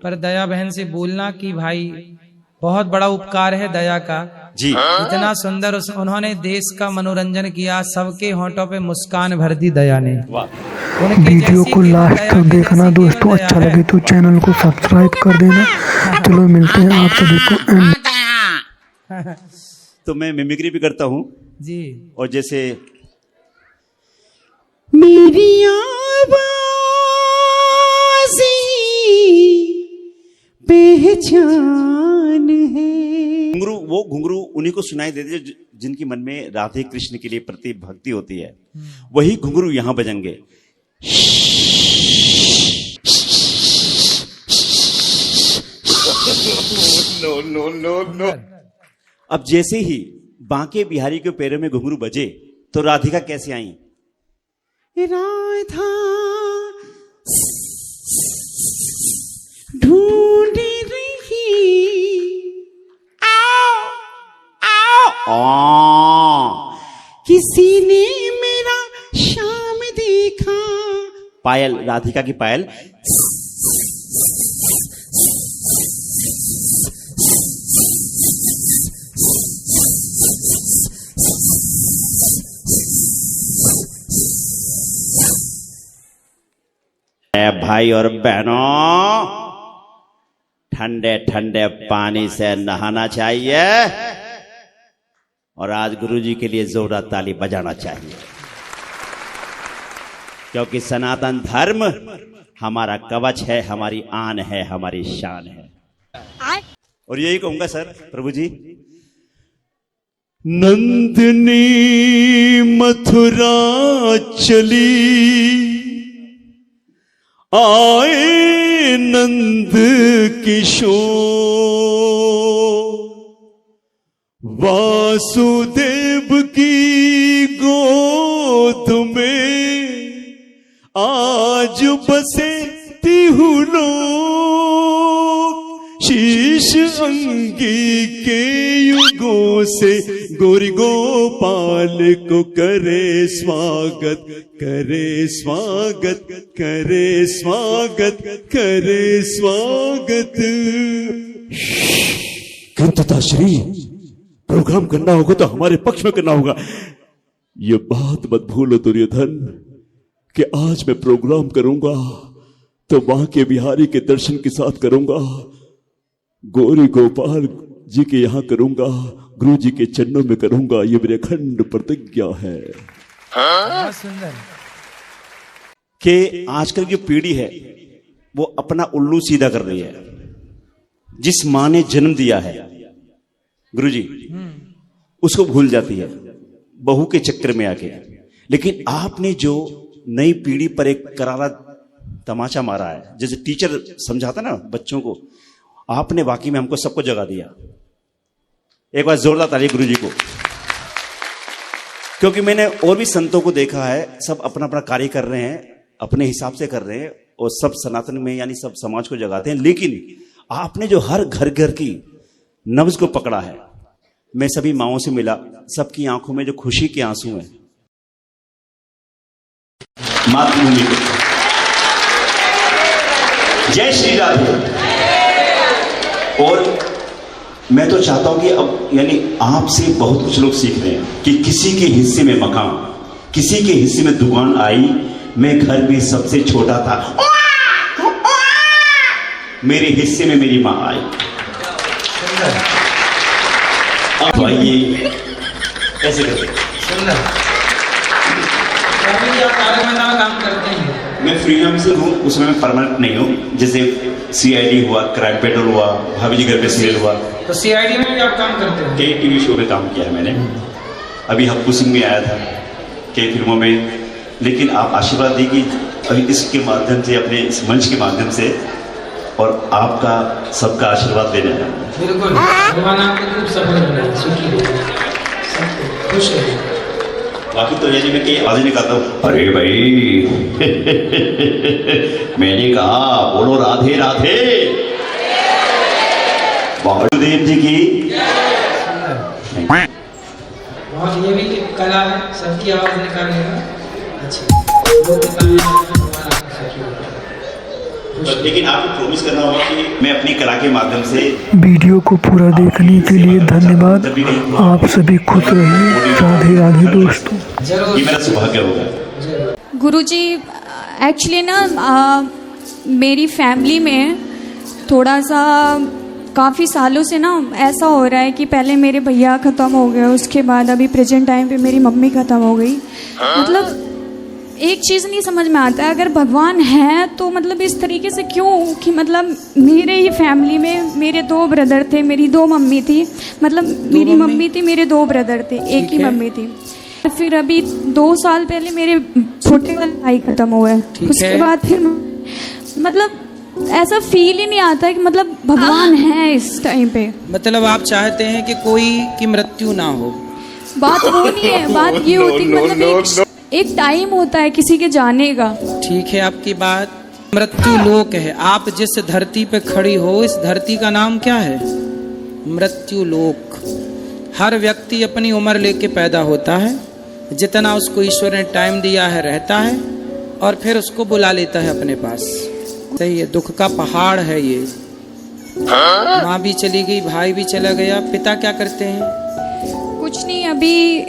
पर दया बहन से बोलना कि भाई बहुत बड़ा उपकार है दया का जी। इतना सुंदर उन्होंने देश का मनोरंजन किया, सबके होंठों पे मुस्कान भर दी दया ने। वीडियो को लास्ट तक देखना दोस्तों, अच्छा लगे तो चैनल को सब्सक्राइब कर देना। चलो मिलते हैं आप सभी को एंड। तो मैं मिमिक्री भी करता हूँ जी। और जैसे मेरी आवाज़ पहचान है। घुंघरू उन्हीं को सुनाई देते जिनकी मन में राधे कृष्ण के लिए प्रति भक्ति होती है, वही घुंघरू यहां बजेंगे। No no no no. अब जैसे ही बांके बिहारी के पैरों में घुंघरू बजे तो राधिका कैसे आई? राधा ढूंढ रही किसी ने मेरा शाम देखा। पायल, राधिका की पायल। भाई और बहनों, ठंडे ठंडे पानी से नहाना चाहिए और आज गुरुजी के लिए जोरदार ताली बजाना चाहिए, क्योंकि सनातन धर्म हमारा कवच है, हमारी आन है, हमारी शान है। और यही कहूंगा सर प्रभु जी, नंदनी मथुरा चली, आए नंद किशोर, वासुदेव की गोद में आज बसे तिहु लोग, शीश अंगी के युगों से गोरी गोपाल को करे स्वागत, करे स्वागत, करे स्वागत, करे स्वागत। श्री प्रोग्राम करना होगा तो हमारे पक्ष में करना होगा। ये बात मत भूलो दुर्योधन कि आज मैं प्रोग्राम करूंगा तो वहां के बिहारी के दर्शन के साथ करूंगा, गौरी गोपाल जी के यहां करूंगा, गुरु जी के चरणों में करूंगा। ये मेरी अखंड प्रतिज्ञा है। सुंदर कि आजकल की पीढ़ी है वो अपना उल्लू सीधा कर रही है। जिस मां ने जन्म दिया है गुरुजी, उसको भूल जाती है बहू के चक्कर में आके। लेकिन आपने जो नई पीढ़ी पर एक करारा तमाचा मारा है, जैसे टीचर समझाता ना बच्चों को, आपने वाकई में हमको सबको जगा दिया। एक बार जोरदार ताली गुरुजी को, क्योंकि मैंने और भी संतों को देखा है, सब अपना अपना कार्य कर रहे हैं, अपने हिसाब से कर रहे हैं और सब सनातन में यानी सब समाज को जगाते हैं। लेकिन आपने जो हर घर घर की नब्ज को पकड़ा है, मैं सभी माओं से मिला, सबकी आंखों में जो खुशी के आंसू हैं मातृभूमि को। जय श्री राधे। और मैं तो चाहता हूं कि अब यानी आपसे बहुत कुछ लोग सीख रहे हैं कि किसी के हिस्से में मकान, किसी के हिस्से में दुकान आई, मैं घर में सबसे छोटा था, मेरे हिस्से में मेरी मां आई। अब आइए ऐसे करते काम करते हैं। मैं फ्रीलांसर हूँ, उसमें मैं परमानेंट नहीं हूँ। जैसे सीआईडी हुआ, क्राइम पेट्रोल हुआ, भाभी जी घर पे सीरियल हुआ, तो सीआईडी में भी आप काम करते हो? कई टीवी शो में काम किया है मैंने। अभी हब्बू सिंह में आया था, कई फिल्मों में। लेकिन आप आशीर्वाद दी कि अभी इसके माध्यम से, अपने इस मंच के माध्यम से, और आपका सबका आशीर्वाद लेना है। बिल्कुल, भगवान आपको खूब सफल बनाए, सुखी रहे, सबको खुश रहे। बाकी तो यानी मैं कई आवाजें निकालता हूँ, अरे भाई मैंने कहा बोलो राधे राधे, वासुदेव जी की। बहुत ये भी कला है, सबकी आवाज निकालने का। अच्छा, लेकिन आपको प्रॉमिस करना होगा कि मैं अपनी कला के माध्यम से वीडियो को पूरा देखने के लिए धन्यवाद। आप सभी खुश रहिए। राधे राधे दोस्तों। ये मेरा सौभाग्य होगा। गुरुजी एक्चुअली ना मेरी फैमिली में थोड़ा सा काफ़ी सालों से ना ऐसा हो रहा है कि पहले मेरे भैया ख़त्म हो गए, उसके बाद अभी प्रेजेंट टाइम पे मेरी मम्मी ख़त्म हो गई। मतलब एक चीज़ नहीं समझ में आता है, अगर भगवान है तो मतलब इस तरीके से क्यों कि मतलब मेरे ही फैमिली में मेरे 2 ब्रदर थे, मेरी 2 मम्मी थी, मतलब मेरी मम्मी थी, मेरे 2 ब्रदर थे, एक ही मम्मी थी। फिर अभी 2 साल पहले मेरे छोटे वाले भाई खत्म हुए, उसके बाद फिर मतलब ऐसा फील ही नहीं आता है कि मतलब भगवान है इस टाइम पे। मतलब आप चाहते हैं कि कोई की मृत्यु ना हो। बात वो नहीं है, बात ये होती है मतलब एक टाइम होता है किसी के जाने का। ठीक है आपकी बात। मृत्यु लोक है। आप जिस धरती पे खड़ी हो, इस धरती का नाम क्या है? मृत्यु लोक। हर व्यक्ति अपनी उम्र लेके पैदा होता है, जितना उसको ईश्वर ने टाइम दिया है रहता है और फिर उसको बुला लेता है अपने पास। सही है, दुख का पहाड़ है ये। माँ भी चली गई, भाई भी चला गया, पिता क्या करते हैं? कुछ नहीं, अभी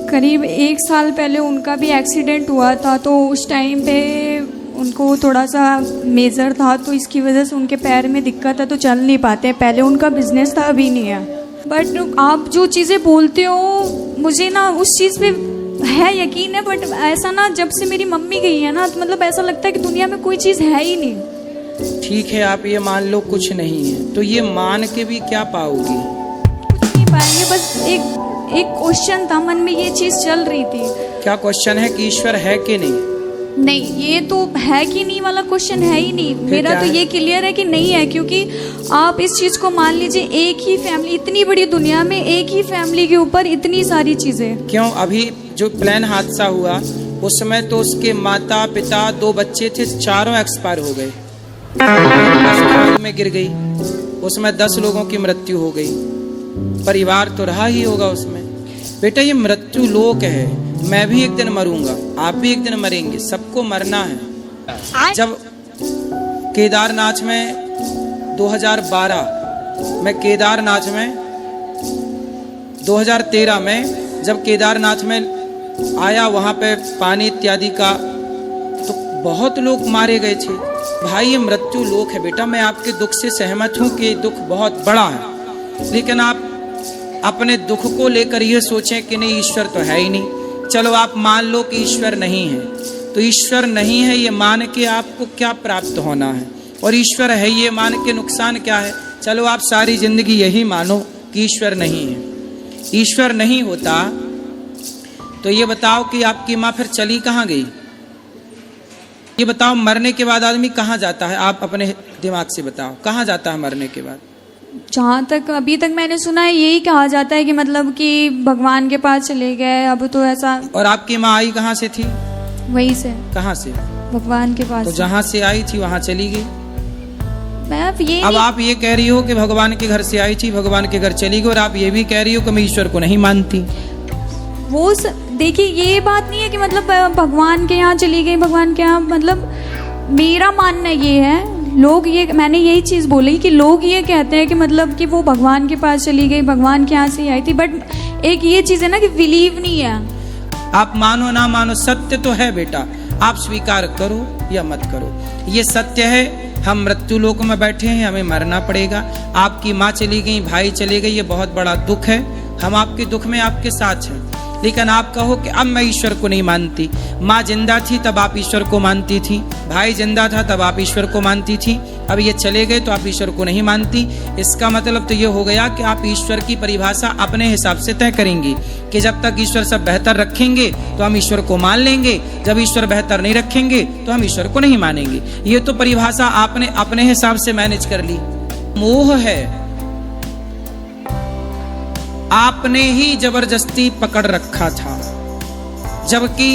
करीब 1 साल पहले उनका भी एक्सीडेंट हुआ था, तो उस टाइम पे उनको थोड़ा सा मेजर था, तो इसकी वजह से उनके पैर में दिक्कत है, तो चल नहीं पाते। पहले उनका बिजनेस था, अभी नहीं है। बट आप जो चीज़ें बोलते हो मुझे ना उस चीज़ पे है यकीन है, बट ऐसा ना जब से मेरी मम्मी गई है ना तो मतलब ऐसा लगता है कि दुनिया में कोई चीज़ है ही नहीं। ठीक है, आप ये मान लो कुछ नहीं है, तो ये मान के भी क्या पाओगी? कुछ नहीं पाएंगे, बस एक क्वेश्चन था मन में, ये चीज़ चल रही थी। क्या क्वेश्चन है कि ईश्वर है कि नहीं? नहीं, ये तो है कि नहीं वाला क्वेश्चन है ही नहीं। मेरा तो ये क्लियर है कि नहीं है, क्योंकि आप इस चीज़ को मान लीजिए, एक ही फैमिली, इतनी बड़ी दुनिया में एक ही फैमिली के ऊपर इतनी सारी चीज़ें। क्यों? अभी जो प्लेन हादसा हुआ उसमें तो उसके माता पिता 2 बच्चे थे, चारों एक्सपायर हो गए। खाई में गिर गई, उसमें 10 लोगों की मृत्यु हो गई। परिवार तो रहा ही होगा उसमें। बेटा ये मृत्यु लोक है, मैं भी एक दिन मरूंगा, आप भी एक दिन मरेंगे, सबको मरना है। जब केदारनाथ में 2012 में केदारनाथ में 2013 में जब केदारनाथ में आया, वहाँ पे पानी इत्यादि का, तो बहुत लोग मारे गए थे। भाई ये मृत्यु लोक है बेटा, मैं आपके दुख से सहमत हूँ कि दुख बहुत बड़ा है, लेकिन आप अपने दुख को लेकर ये सोचें कि नहीं ईश्वर तो है ही नहीं। चलो आप मान लो कि ईश्वर नहीं है, तो ईश्वर नहीं है ये मान के आपको क्या प्राप्त होना है, और ईश्वर है ये मान के नुकसान क्या है? चलो आप सारी जिंदगी यही मानो कि ईश्वर नहीं है। ईश्वर नहीं होता तो ये बताओ कि आपकी माँ फिर चली कहाँ गई? ये बताओ, मरने के बाद आदमी कहाँ जाता है? आप अपने दिमाग से बताओ, कहाँ जाता है मरने के बाद? जहाँ तक अभी तक मैंने सुना है यही कहा जाता है कि मतलब कि भगवान के पास चले गए। अब तो ऐसा। और आपकी माँ आई कहाँ से थी? वहीं से। कहाँ से? भगवान के पास। तो जहाँ से आई थी वहाँ चली गई। अब आप ये कह रही हो कि भगवान के घर से आई थी, भगवान के घर चली गई, और आप ये भी कह रही हो कि मैं ईश्वर को नहीं मानती। वो देखिए, ये बात नहीं है कि मतलब भगवान के यहाँ चली गई, भगवान के यहाँ, मतलब मेरा मानना ये है, लोग ये, मैंने यही चीज़ बोली कि लोग ये कहते हैं कि मतलब कि वो भगवान के पास चली गई, भगवान के यहाँ से आई थी, बट एक ये चीज़ है ना कि बिलीव नहीं है। आप मानो ना मानो, सत्य तो है बेटा, आप स्वीकार करो या मत करो, ये सत्य है। हम मृत्यु लोक में बैठे हैं, हमें मरना पड़ेगा। आपकी माँ चली गई, भाई चले गए, ये बहुत बड़ा दुख है। हम आपके दुख में आपके साथ हैं, लेकिन आप कहो कि अब मैं ईश्वर को नहीं मानती। माँ जिंदा थी तब आप ईश्वर को मानती थी, भाई जिंदा था तब आप ईश्वर को मानती थी, अब ये चले गए तो आप ईश्वर को नहीं मानती। इसका मतलब तो ये हो गया कि आप ईश्वर की परिभाषा अपने हिसाब से तय करेंगी कि जब तक ईश्वर सब बेहतर रखेंगे तो हम ईश्वर को मान लेंगे, जब ईश्वर बेहतर नहीं रखेंगे तो हम ईश्वर को नहीं मानेंगे। ये तो परिभाषा आपने अपने हिसाब से मैनेज कर ली। मोह है, आपने ही जबरदस्ती पकड़ रखा था, जबकि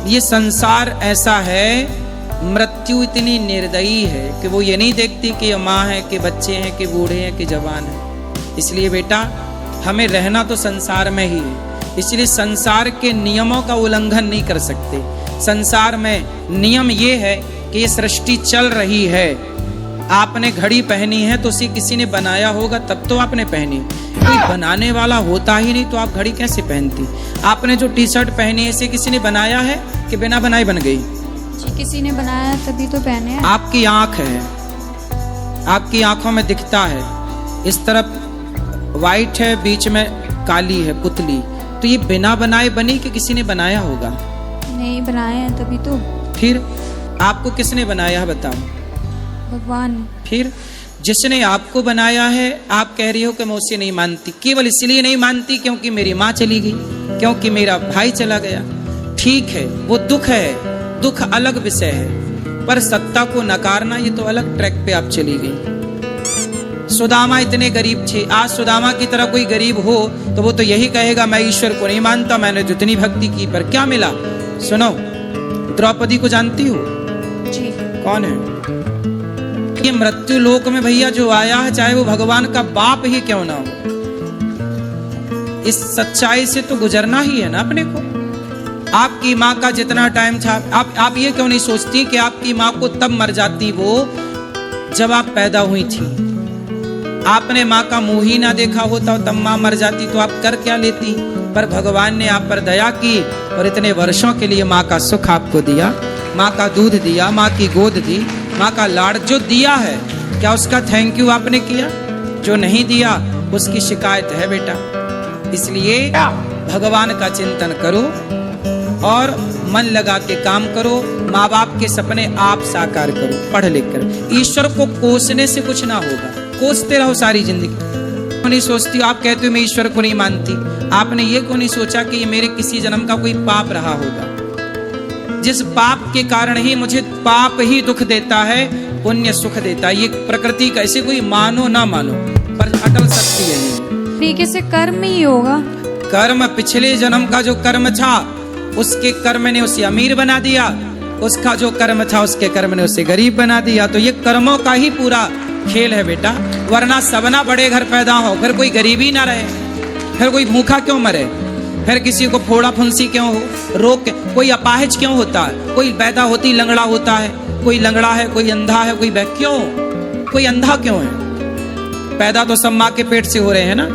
ये संसार ऐसा है, मृत्यु इतनी निर्दयी है कि वो ये नहीं देखती कि ये माँ है कि बच्चे हैं कि बूढ़े हैं कि जवान है। इसलिए बेटा हमें रहना तो संसार में ही है, इसलिए संसार के नियमों का उल्लंघन नहीं कर सकते। संसार में नियम ये है कि ये सृष्टि चल रही है। आपने घड़ी पहनी है तो उसे किसी ने बनाया होगा तब तो आपने पहनी, कोई बनाने वाला होता ही नहीं तो आप घड़ी कैसे पहनती। आपने जो टी शर्ट पहनी है इसे किसी ने बनाया है कि बिना बनाए बन गई? जी किसी ने बनाया तभी तो पहने हैं। आपकी आंख है, आपकी आंखों में दिखता है, इस तरफ वाइट है, बीच में काली है पुतली, तो ये बिना बनाए बनी कि किसी ने बनाया होगा? नहीं बनाए हैं तभी तो। फिर आपको किसने बनाया है बताओ? भगवान। फिर जिसने आपको बनाया है आप कह रही हो कि मैं उसे नहीं मानती, केवल इसलिए नहीं मानती क्योंकि मेरी माँ चली गई, क्योंकि मेरा भाई चला गया। ठीक है, वो दुख है, दुख अलग विषय है, पर सत्ता को नकारना ये तो अलग ट्रैक पे आप चली गई। सुदामा इतने गरीब थे, आज सुदामा की तरह कोई गरीब हो तो वो तो यही कहेगा मैं ईश्वर को नहीं मानता, मैंने तो इतनी भक्ति की, पर क्या मिला? सुनो, द्रौपदी को जानती हो? जी। कौन है? ये मृत्यु लोक में भैया जो आया है, चाहे वो भगवान का बाप ही क्यों ना हो, इस सच्चाई से तो गुजरना ही है ना अपने को। आपकी माँ का जितना टाइम था, आप ये क्यों नहीं सोचती कि आपकी माँ को तब मर जाती वो जब आप पैदा हुई थी। आपने माँ का मुंह ही ना देखा होता तब माँ मर जाती तो आप कर क्या लेती। पर भगवान ने आप पर दया की और इतने वर्षों के लिए माँ का सुख आपको दिया, माँ का दूध दिया, माँ की गोद दी, माँ का लाड़ जो दिया है, क्या उसका थैंक यू आपने किया? जो नहीं दिया उसकी शिकायत है बेटा। इसलिए भगवान का चिंतन करो और मन लगा के काम करो, माँ बाप के सपने आप साकार करो पढ़ लिख कर। ईश्वर को कोसने से कुछ ना होगा, कोसते रहो सारी जिंदगी। नहीं सोचती, आप कहते हो मैं ईश्वर को नहीं मानती, आपने ये क्यों नहीं सोचा कि ये मेरे किसी जन्म का कोई पाप रहा होगा, जिस पाप के कारण ही मुझे पाप ही दुख देता है, पुण्य सुख देता है। ये प्रकृति का, ऐसे कोई मानो ना मानो पर अटल सत्य है ये। तरीके से कर्म ही होगा। कर्म पिछले जन्म का जो कर्म था उसके कर्म ने उसे अमीर बना दिया, उसका जो कर्म था उसके कर्म ने उसे गरीब बना दिया। तो ये कर्मों का ही पूरा खेल है बेटा, वरना सबना बड़े घर पैदा हो फिर कोई गरीबी ना रहे, फिर कोई भूखा क्यों मरे, फिर किसी को फोड़ा फुंसी क्यों हो, रोग कोई अपाहिज क्यों होता है, कोई पैदा होती लंगड़ा होता है, कोई लंगड़ा है, कोई अंधा है, कोई क्यों, कोई अंधा क्यों है? पैदा तो सब माँ के पेट से हो रहे हैं ना,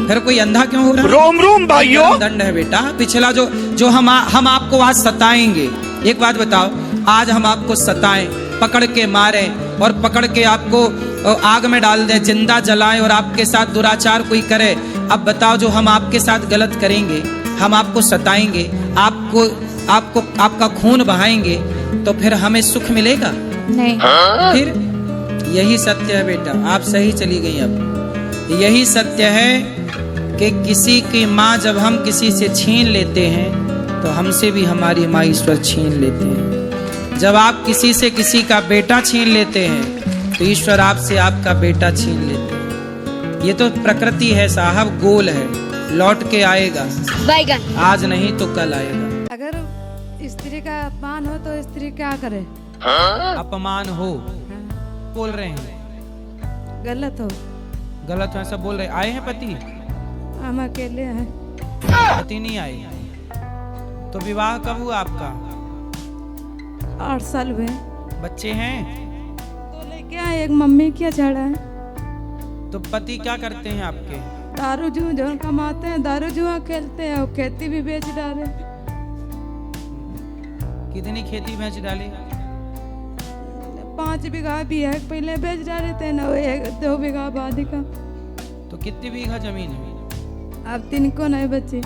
फिर कोई अंधा क्यों हो रहा है? रोम रोम भाइयों, दंड है बेटा। पिछला जो हम आपको आज सताएंगे, एक बात बताओ, आज हम आपको सताएं, पकड़ के मारें और पकड़ के आपको आग में डाल दें, जिंदा जलाएं और आपके साथ दुराचार कोई करे, अब बताओ जो हम आपके साथ गलत करेंगे, हम आपको सताएंगे, आपको आपका खून बहाएंगे, तो फिर हमें सुख मिलेगा? नहीं। फिर यही सत्य है बेटा, आप सही चली गई। अब यही सत्य है कि किसी की माँ जब हम किसी से छीन लेते हैं तो हमसे भी हमारी माँ ईश्वर छीन लेते हैं। जब आप किसी से किसी का बेटा छीन लेते हैं तो ईश्वर आपसे आपका बेटा छीन लेते हैं। ये तो प्रकृति है साहब, गोल है, लौट के आएगा, आज नहीं तो कल आएगा। अगर स्त्री का अपमान हो तो स्त्री क्या करे? अपमान हो बोल रहे हैं, गलत हो, गलत है सब बोल रहे। आए हैं पति? हम अकेले हैं। पति नहीं आए, तो विवाह कब हुआ आपका? 8 साल हुए। बच्चे हैं? 2 लेके आए, एक मम्मी क्या छड़ा है। तो पति क्या करते हैं आपके? दारू जुआ कमाते हैं, दारू जुआ खेलते हैं और खेती भी बेच डाले। कितनी खेती बेच डाली? 5 बीघा भी है, पहले बेच डाले थे ना, 1-2 बीघा आबादी का। तो कितनी बीघा जमीन है? अब 3 को नहीं बचे।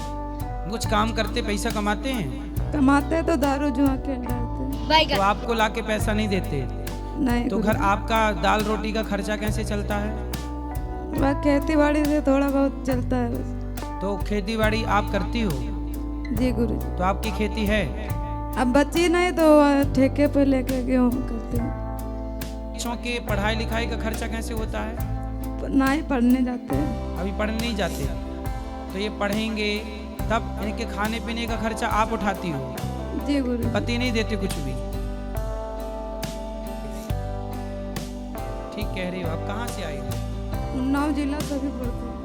कुछ काम करते पैसा कमाते हैं? कमाते तो दारू जुआ खेल डालते। तो आपको लाके पैसा नहीं देते? नहीं। तो घर आपका दाल रोटी का खर्चा कैसे चलता है? वह खेती बाड़ी से थोड़ा बहुत चलता है बस। तो खेती बाड़ी आप करती हो? जी गुरु। तो आपकी खेती है? अब बच्ची नहीं तो ठेके पे लेके गेहूँ करते हैं। बच्चों के पढ़ाई लिखाई का खर्चा कैसे होता है? नहीं पढ़ने जाते हैं। अभी पढ़ने नहीं जाते, तो ये पढ़ेंगे तब इनके खाने पीने का खर्चा आप उठाती हो? जी गुरु। पति नहीं देते कुछ भी? ठीक कह रही हो। आप कहाँ से आई हो? उन्नाव जिला सभी पढ़ते हैं।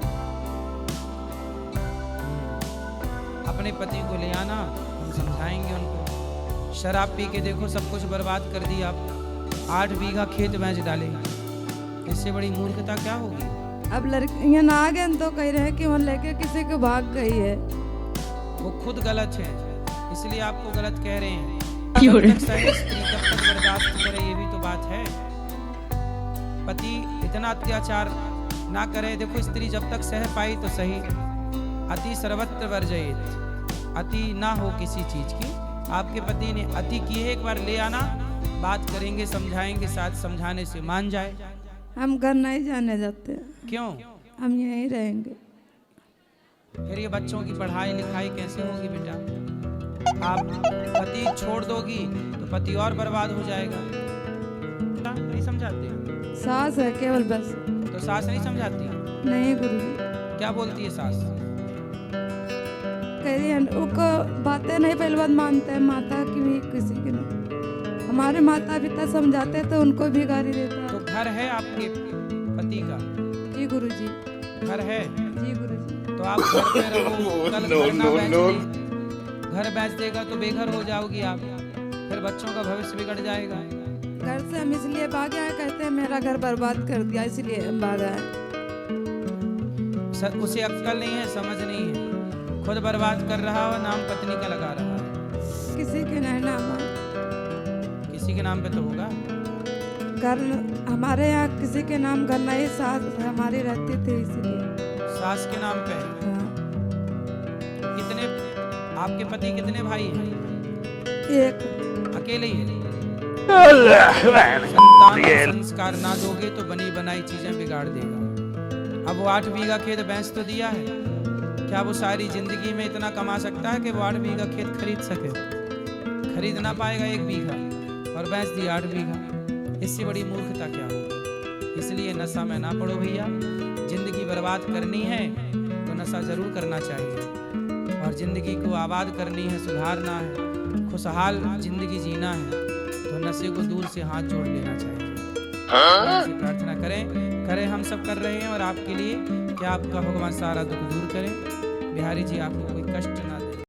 अपने पति को ले आना, हम समझाएंगे उनको, शराब पी के देखो सब कुछ बर्बाद कर दिया, 8 बीघा खेत बेच डाले, इससे बड़ी मूर्खता क्या होगी। अब लड़कियां ना आ गए तो कह रहे हैं कि वो लेके किसी को भाग गई है। वो खुद गलत है, इसलिए आपको गलत कह रहे हैं। जब तक सहे स्त्री तब तक बर्दाश्त करे, ये भी तो बात है। पति इतना अत्याचार ना करे। देखो स्त्री जब तक सह पाई तो सही, अति सर्वत्र वर्जयेत, अति ना हो किसी चीज की। आपके पति ने अति की है, एक बार ले आना, बात करेंगे, समझाएंगे, साथ समझाने से मान जाए। हम घर नहीं जाने जाते, क्यों? हम यहीं रहेंगे। फिर ये बच्चों की पढ़ाई लिखाई कैसे होगी बेटा? आप पति छोड़ दोगी तो पति और बर्बाद हो जाएगा। नहीं समझाते? सास है केवल बस। तो सास नहीं समझाती? नहीं गुरुजी। क्या बोलती है सास? कह रही है उनको बातें नहीं पहले बात मानते हैं, माता की भी किसी की नहीं। हमारे माता पिता समझाते तो उनको भी गाली देता है। तो घर है आपके पति का? जी गुरुजी। घर है? जी गुरुजी। तो आप घर पे रहो, कल घर ना बेच दे। घर बेच देगा तो बेघर हो जाओगी आप, फिर बच्चों का भविष्य बिगड़ जाएगा। घर से हम इसलिए भागे हैं, कहते हैं मेरा घर बर्बाद कर दिया इसलिए हम भागा है। उसे अक्ल नहीं है, समझ नहीं है, खुद बर्बाद कर रहा हो, नाम पत्नी का लगा रहा है। किसी के नहीं नाम है। किसी के नाम पे तो होगा। घर हमारे यहाँ किसी के नाम घर नहीं, सास हमारी रहती थी इसलिए। सास के नाम पे है। हाँ। कितने आपके पति कितने भाई हैं? एक अकेले ही है। संतान को संस्कार ना दोगे तो बनी बनाई चीजें बिगाड़ देगा। अब वो 8 बीघा खेत बेच तो दिया है, क्या वो सारी जिंदगी में इतना कमा सकता है कि वो 8 बीघा खेत खरीद सके? खरीद ना पाएगा 1 बीघा, और बेच दिया 8 बीघा। इससे बड़ी मूर्खता क्या होगी। इसलिए नशा में ना पड़ो भैया। जिंदगी बर्बाद करनी है तो नशा जरूर करना चाहिए, और जिंदगी को आबाद करनी है, सुधारना है, खुशहाल जिंदगी जीना है तो नशे को दूर से हाथ जोड़ लेना चाहिए। ऐसी प्रार्थना करें हम सब कर रहे हैं, और आपके लिए क्या आपका भगवान सारा दुख दूर करें, बिहारी जी आपको कोई कष्ट ना